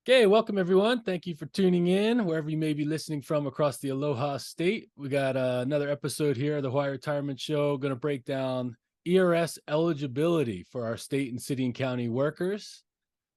Okay, welcome everyone. Thank you for tuning in wherever you may be listening from across the Aloha State. We got another episode here of the Hawaii Retirement Show. Going to break down ERS eligibility for our state and city and county workers.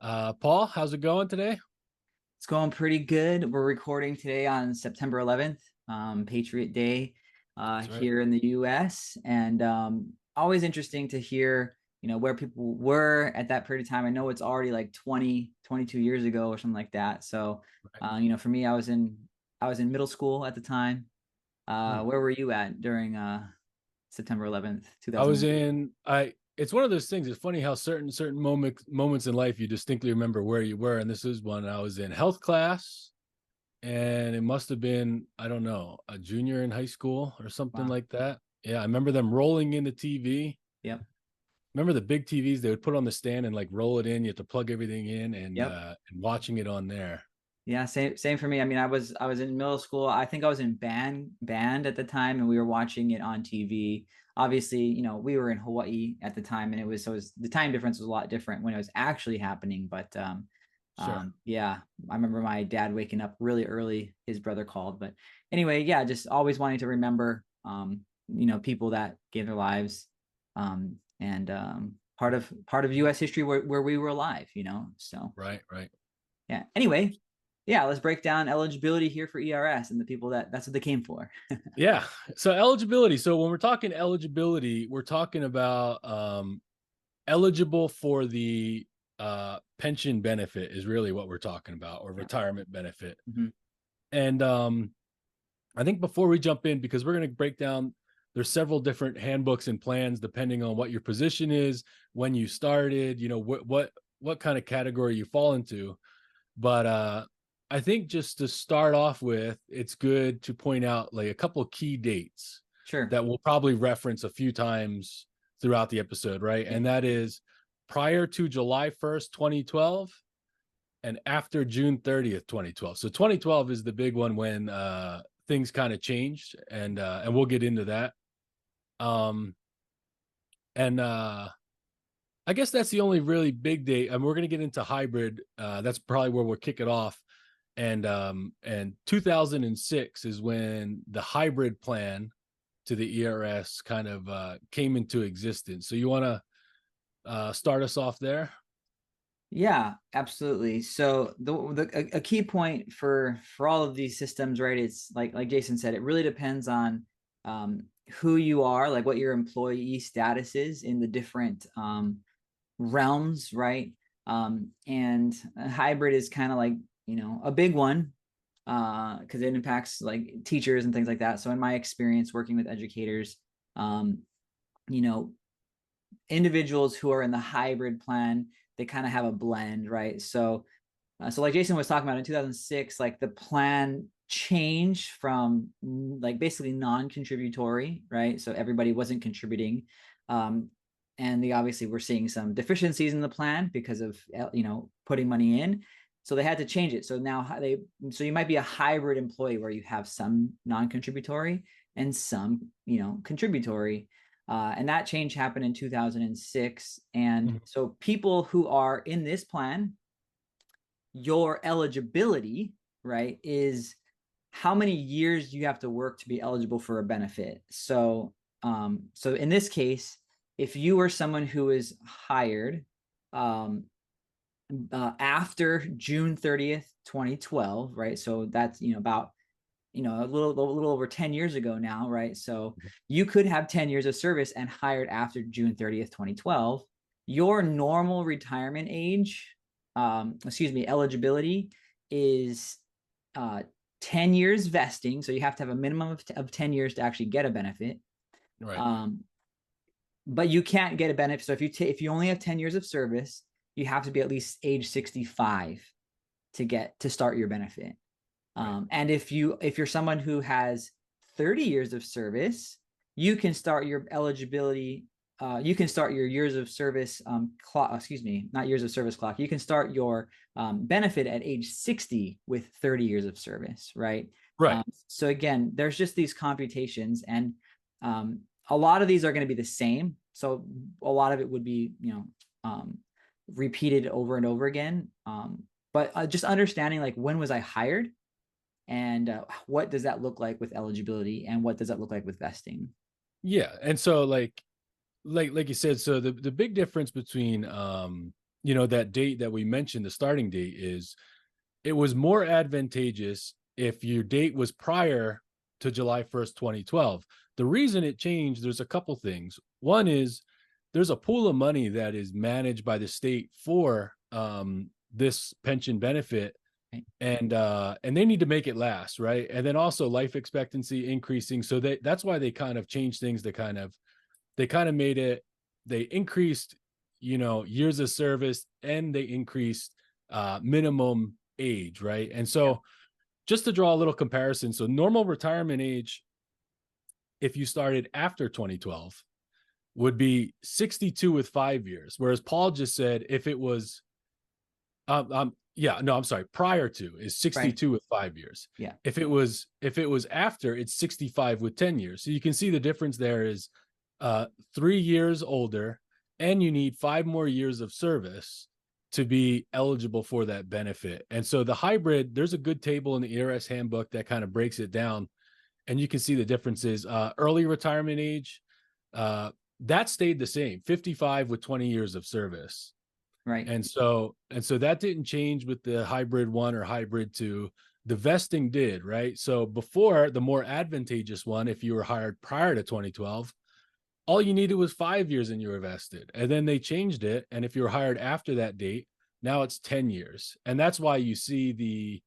Paul, how's it going today? It's going pretty good. We're recording today on September 11th, Patriot Day That's right. here in the U.S. And always interesting to hear, where people were at that period of time. I know it's already like 22 years ago or something like that. So, Right. for me, I was in middle school at the time. Hmm. Where were you at during September 11th, I was 2001? in I It's one of those things. It's funny how certain moments in life you distinctly remember where you were, and this is one. I was in health class, and it must have been, I don't know, a junior in high school or something Wow. like that. Yeah, I remember them rolling in the TV. Yep. Remember the big TVs they would put on the stand and like roll it in. You have to plug everything in Yep. and watching it on there. Yeah, same for me. I mean, I was in middle school. I think I was in band at the time, and we were watching it on TV. Obviously, we were in Hawaii at the time, and the time difference was a lot different when it was actually happening. But Sure. yeah, I remember my dad waking up really early. His brother called, but anyway, yeah, just always wanting to remember, people that gave their lives, and part of U.S. history where we were alive. So Right, right. yeah. Anyway, yeah, let's break down eligibility here for ERS and the people that's what they came for. Yeah. So eligibility. So when we're talking eligibility, we're talking about eligible for the pension benefit is really what we're talking about, or Yeah. retirement benefit. Mhm. And I think before we jump in, because we're going to break down, there's several different handbooks and plans depending on what your position is, when you started, what kind of category you fall into. But I think just to start off with, it's good to point out like a couple of key dates Sure. that we'll probably reference a few times throughout the episode, right? Yeah. And that is prior to July 1st, 2012, and after June 30th, 2012. So 2012 is the big one when things kind of changed, and we'll get into that. Um and I guess that's the only really big date. And we're going to get into hybrid. That's probably where we'll kick it off. And 2006 is when the hybrid plan to the ERS kind of came into existence. So you want to start us off there? Yeah, absolutely. So a key point for all of these systems, right? It's like Jason said, it really depends on who you are, like what your employee status is in the different realms, right? And a hybrid is kind of like, a big one because it impacts like teachers and things like that. So in my experience working with educators, um, you know, individuals who are in the hybrid plan, they kind of have a blend, right? So like Jason was talking about in 2006, like the plan changed from like basically non-contributory, right? So everybody wasn't contributing. Um, and they obviously were seeing some deficiencies in the plan because of, putting money in. So they had to change it. So you might be a hybrid employee where you have some non-contributory and some, contributory. And that change happened in 2006. And Mhm. so people who are in this plan, your eligibility, right, is how many years you have to work to be eligible for a benefit. So in this case, if you are someone who is hired after June 30th, 2012, right? So that's about a little over 10 years ago now, right? So you could have 10 years of service and hired after June 30th, 2012. Your normal retirement age, eligibility is 10 years vesting. So you have to have a minimum of 10 years to actually get a benefit. Right. Um, but you can't get a benefit. So if you only have 10 years of service, you have to be at least age 65 to start your benefit. Right. And if you're someone who has 30 years of service, you can start your eligibility. You can start your years of service clock. Excuse me, not years of service clock. You can start your benefit at age 60 with 30 years of service, right? Right. So again, there's just these computations, and a lot of these are going to be the same. So a lot of it would be repeated over and over again. But just understanding like when was I hired, and what does that look like with eligibility, and what does that look like with vesting? Yeah. And so like you said, so the big difference between that date that we mentioned, the starting date, is it was more advantageous if your date was prior to July 1st, 2012. The reason it changed, there's a couple things. One is there's a pool of money that is managed by the state for this pension benefit, Right. and they need to make it last, right? And then also life expectancy increasing, so that's why they kind of changed things. They kind of made it, they increased years of service, and they increased minimum age, right? And Yeah. so just to draw a little comparison, so normal retirement age, if you started after 2012, would be 62 with 5 years, whereas Paul just said if it was yeah, no, I'm sorry, prior to is Right. 62 with 5 years. Yeah. If it was after, it's 65 with 10 years. So you can see the difference there is 3 years older, and you need 5 more years of service to be eligible for that benefit. And so the hybrid, there's a good table in the E.R.S handbook that kind of breaks it down, and you can see the differences. Early retirement age, that stayed the same, 55 with 20 years of service. Right. And so that didn't change with the hybrid 1 or hybrid 2. The vesting did, right? So before, the more advantageous one, if you were hired prior to 2012, all you needed was 5 years and you were vested. And then they changed it, and if you were hired after that date, now it's 10 years. And that's why you see the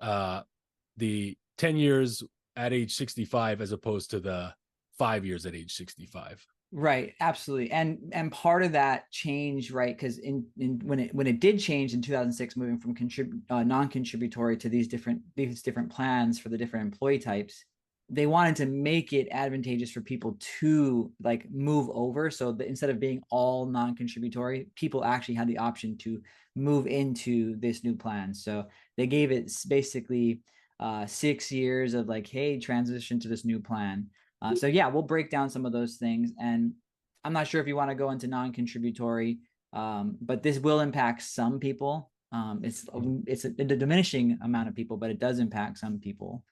10 years at age 65 as opposed to the 5 years at age 65. Right, absolutely. And part of that change, right? Because when it did change in 2006, moving from non-contributory to these different plans for the different employee types, they wanted to make it advantageous for people to like move over. So that instead of being all non-contributory, people actually had the option to move into this new plan. So they gave it basically 6 years of like, hey, transition to this new plan. So yeah, we'll break down some of those things. And I'm not sure if you want to go into non-contributory, but this will impact some people. It's a diminishing amount of people, but it does impact some people.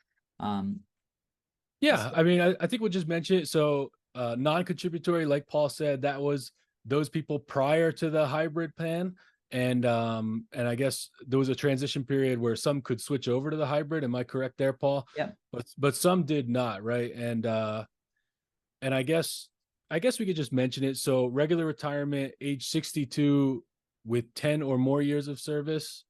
Yeah, So, I mean, I think we'll just mention it. So non-contributory, like Paul said, that was those people prior to the hybrid plan. And I guess there was a transition period where some could switch over to the hybrid. Am I correct there, Paul? yeah, But some did not, right? And I guess we could just mention it. So regular retirement, age 62 with 10 or more years of service,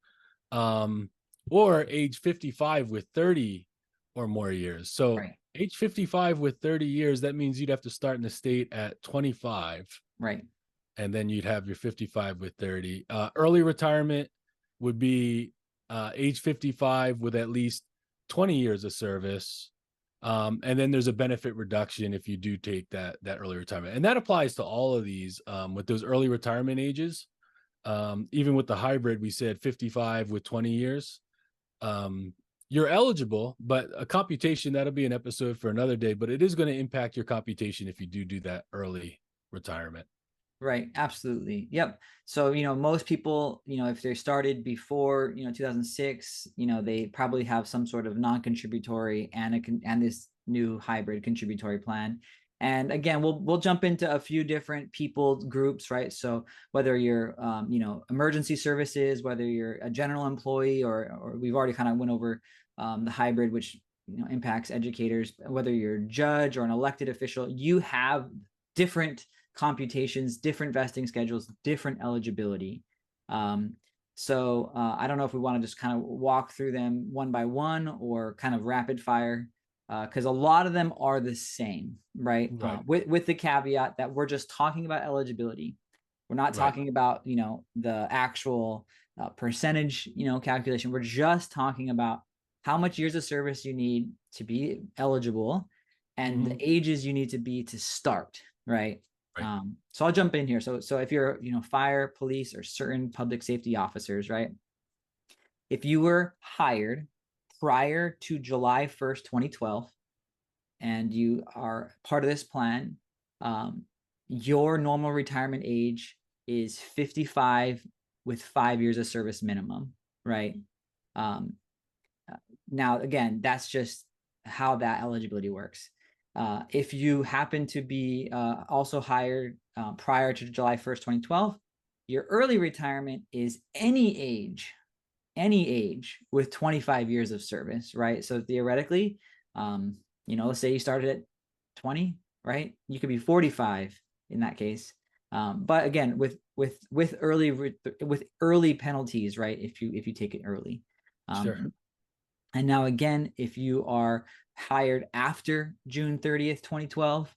or age 55 with 30 or more years. So right, age 55 with 30 years, that means you'd have to start in the state at 25, right, and then you'd have your 55 with 30. Early retirement would be age 55 with at least 20 years of service. And then there's a benefit reduction if you do take that early retirement. And that applies to all of these with those early retirement ages. Even with the hybrid, we said 55 with 20 years. You're eligible, but a computation, that'll be an episode for another day, but it is going to impact your computation if you do that early retirement. right. Absolutely. Yep. So, most people, if they started before, 2006, they probably have some sort of non-contributory and this new hybrid contributory plan. And again, we'll jump into a few different people groups, right? So whether you're, emergency services, whether you're a general employee, or we've already kind of went over the hybrid, which impacts educators, whether you're a judge or an elected official, you have different computations, different vesting schedules, different eligibility. So I don't know if we want to just kind of walk through them one by one or kind of rapid fire, because a lot of them are the same, right? Right. With the caveat that we're just talking about eligibility. We're not Right. talking about, the actual percentage, calculation. We're just talking about how much years of service you need to be eligible and the Mhm. ages you need to be to start, right? Right. So I'll jump in here. So if you're, fire, police, or certain public safety officers, right? If you were hired prior to July 1st, 2012, and you are part of this plan, your normal retirement age is 55 with 5 years of service minimum. right? Um, Now, again, that's just how that eligibility works. If you happen to be also hired prior to July 1st, 2012, your early retirement is any age with 25 years of service, right? So theoretically, let's say you started at 20, right? You could be 45 in that case. But again, with early penalties, right? If you take it early. Sure. And now again, if you are hired after June 30th, 2012,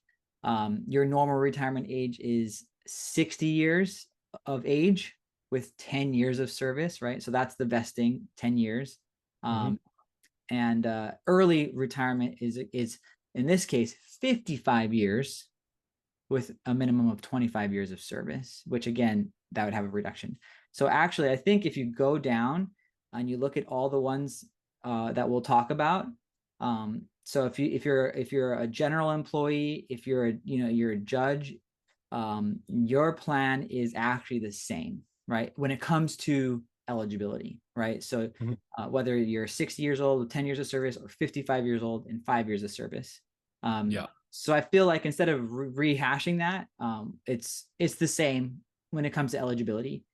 your normal retirement age is 60 years of age with 10 years of service, right? So that's the vesting, 10 years. Mhm. And early retirement is in this case 55 years with a minimum of 25 years of service, which again, that would have a reduction. So actually, I think if you go down and you look at all the ones that we'll talk about, so if you're a general employee, if you're a judge, your plan is actually the same, right? When it comes to eligibility, right? So Mhm. whether you're 60 years old with 10 years of service or 55 years old and 5 years of service. Yeah. So I feel like instead of rehashing that, it's the same when it comes to eligibility.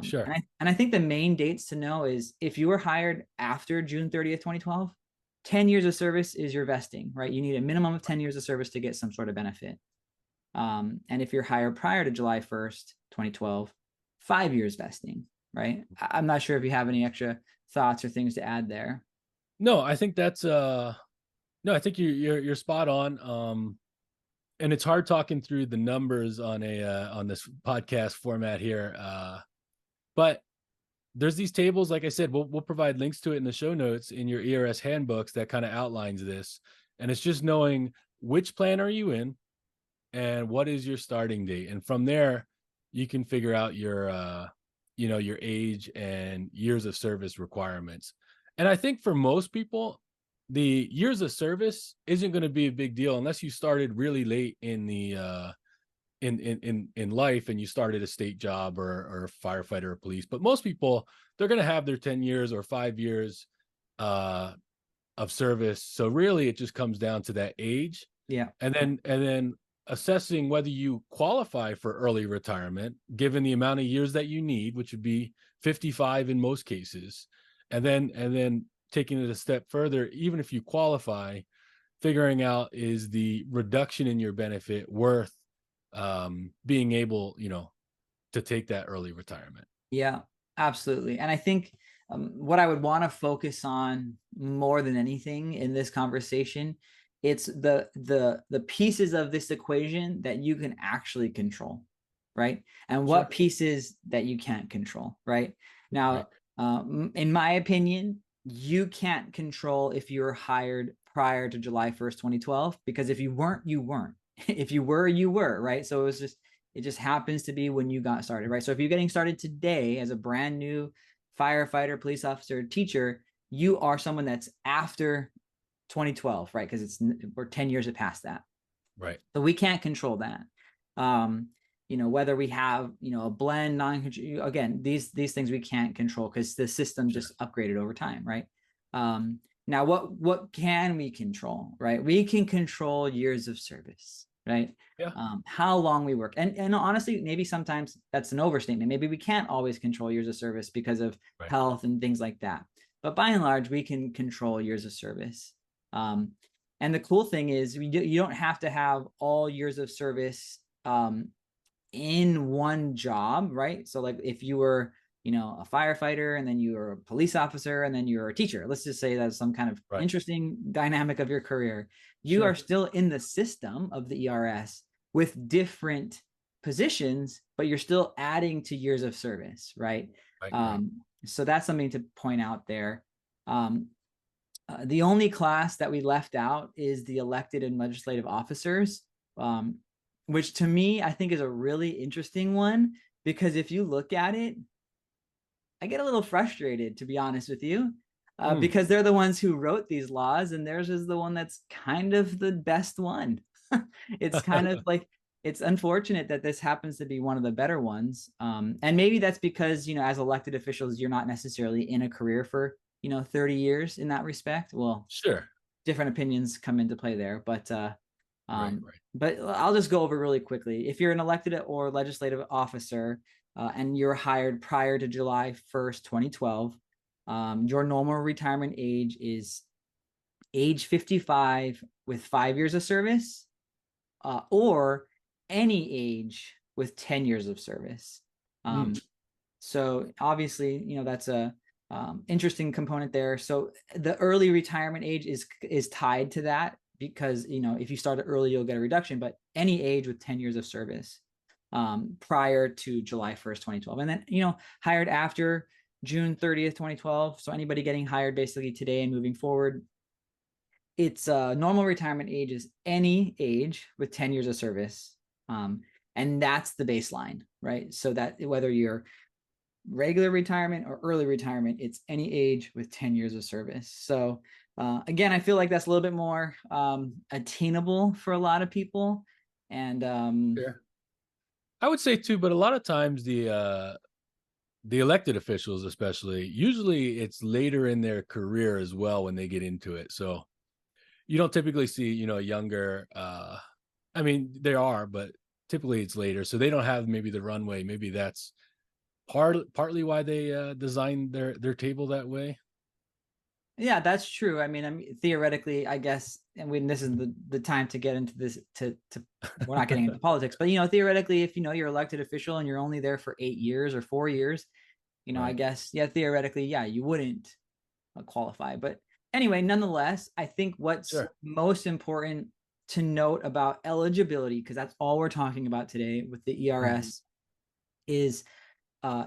Sure. And I think the main dates to know is if you were hired after June 30th, 2012, 10 years of service is your vesting, right? You need a minimum of 10 years of service to get some sort of benefit. And if you're hired prior to July 1st, 2012, 5 years vesting, right? I'm not sure if you have any extra thoughts or things to add there. No, I think that's no, I think you're spot on. And it's hard talking through the numbers on a on this podcast format here. But there's these tables, like I said, we'll provide links to it in the show notes in your ERS handbooks that kind of outlines this. And it's just knowing which plan are you in and what is your starting date. And from there, you can figure out your your age and years of service requirements. And I think for most people, the years of service isn't going to be a big deal unless you started really late in the in life and you started a state job or firefighter or police. But most people, they're going to have their 10 years or 5 years uh of service. So really it just comes down to that age. Yeah. And then assessing whether you qualify for early retirement given the amount of years that you need, which would be 55 in most cases. And then taking it a step further, even if you qualify, figuring out, is the reduction in your benefit worth being able, to take that early retirement. Yeah, absolutely. And I think what I would want to focus on more than anything in this conversation, it's the pieces of this equation that you can actually control, right? And Sure. what pieces that you can't control, right? Right. Now, in my opinion, you can't control if you were hired prior to July 1st, 2012, because if you weren't, you weren't. If you were, you were, right? So it just happens to be when you got started, right? So if you're getting started today as a brand new firefighter, police officer, teacher, you are someone that's after 2012, right? Because we're 10 years past that. Right. So we can't control that. Whether we have, a blend, again, these things we can't control because the system Sure. just upgraded over time, right? Now what can we control, right? We can control years of service, right? Yeah. How long we work. And honestly, maybe sometimes that's an overstatement. Maybe we can't always control years of service because of Right. health and things like that. But by and large, we can control years of service. And the cool thing is you don't have to have all years of service in one job, right? So like if you were, a firefighter and then you were a police officer and then you're a teacher, let's just say that's some kind of Right. interesting dynamic of your career. You Sure. are still in the system of the ERS with different positions, but you're still adding to years of service, right? Right. So that's something to point out there. The only class that we left out is the elected and legislative officers, which to me, I think is a really interesting one, because if you look at it, I get a little frustrated, to be honest with you, because they're the ones who wrote these laws and theirs is the one that's kind of the best one. It's kind of like it's unfortunate that this happens to be one of the better ones. And maybe that's because, as elected officials, you're not necessarily in a career for, 30 years in that respect. Well, Sure. different opinions come into play there, but Right. but I'll just go over really quickly. If you're an elected or legislative officer and you're hired prior to July 1st, 2012, your normal retirement age is age 55 with 5 years of service, or any age with 10 years of service. So obviously, that's a interesting component there. So the early retirement age is tied to that, because if you start early, you'll get a reduction, but any age with 10 years of service prior to July 1st, 2012. And then, hired after June 30th, 2012. So anybody getting hired basically today and moving forward, it's normal retirement age is any age with 10 years of service. And that's the baseline, right? So that whether you're regular retirement or early retirement, it's any age with 10 years of service. So again, I feel like that's a little bit more attainable for a lot of people. And I would say too, but a lot of times the elected officials, especially, usually it's later in their career as well when they get into it. So you don't typically see, a younger, I mean, there are, but typically it's later. So they don't have maybe the runway. Maybe that's partly why they designed their table that way. Yeah, that's true. I mean, theoretically, I guess, and this is the time to get into this, we're not getting into politics, but, theoretically, if, you're elected official and you're only there for 8 years or 4 years, Right. I guess, yeah, theoretically, yeah, you wouldn't qualify. But anyway, nonetheless, I think what's most important to note about eligibility, because that's all we're talking about today with the E.R.S, is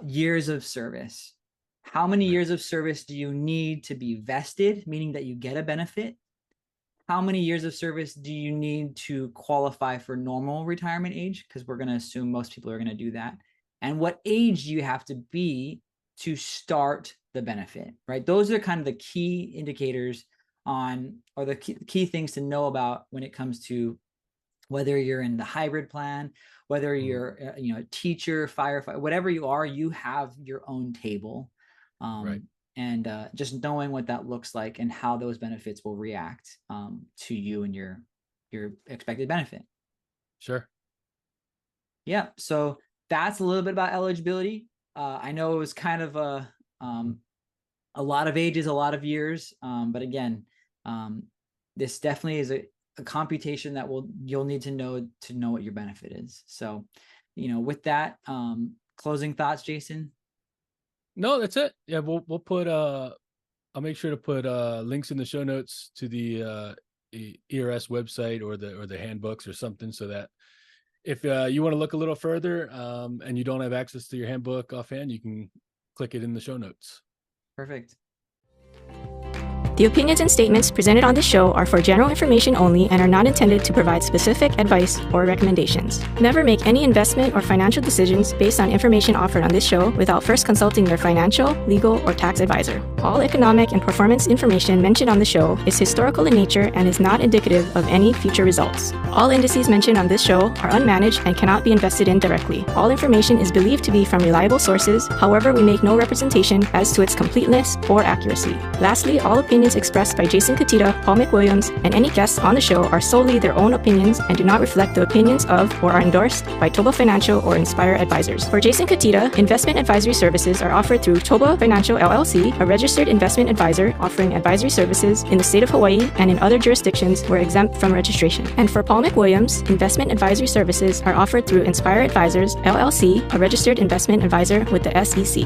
years of service. How many years of service do you need to be vested, meaning that you get a benefit? How many years of service do you need to qualify for normal retirement age? Because we're going to assume most people are going to do that. And what age do you have to be to start the benefit, right? Those are kind of the key indicators or the key things to know about when it comes to whether you're in the hybrid plan, whether you're a teacher, firefighter, whatever you are, you have your own table. And just knowing what that looks like and how those benefits will react to you and your expected benefit. Sure. Yeah. So that's a little bit about eligibility. I know it was kind of a lot of ages, a lot of years, but again, this definitely is a computation that you'll need to know what your benefit is. So, with that, closing thoughts, Jason. No, that's it. Yeah, we'll put I'll make sure to put links in the show notes to the E.R.S website or the handbooks or something, so that if you want to look a little further and you don't have access to your handbook offhand, you can click it in the show notes. Perfect. The opinions and statements presented on this show are for general information only and are not intended to provide specific advice or recommendations. Never make any investment or financial decisions based on information offered on this show without first consulting your financial, legal, or tax advisor. All economic and performance information mentioned on the show is historical in nature and is not indicative of any future results. All indices mentioned on this show are unmanaged and cannot be invested in directly. All information is believed to be from reliable sources. However, we make no representation as to its completeness or accuracy. Lastly, all opinions expressed by Jason Cutitta, Paul McWilliams, and any guests on the show are solely their own opinions and do not reflect the opinions of or are endorsed by ToBA Financial or Inspire Advisors. For Jason Cutitta, investment advisory services are offered through ToBA Financial LLC, a registered investment advisor offering advisory services in the state of Hawaii and in other jurisdictions where exempt from registration. And for Paul McWilliams, investment advisory services are offered through Inspire Advisors LLC, a registered investment advisor with the SEC.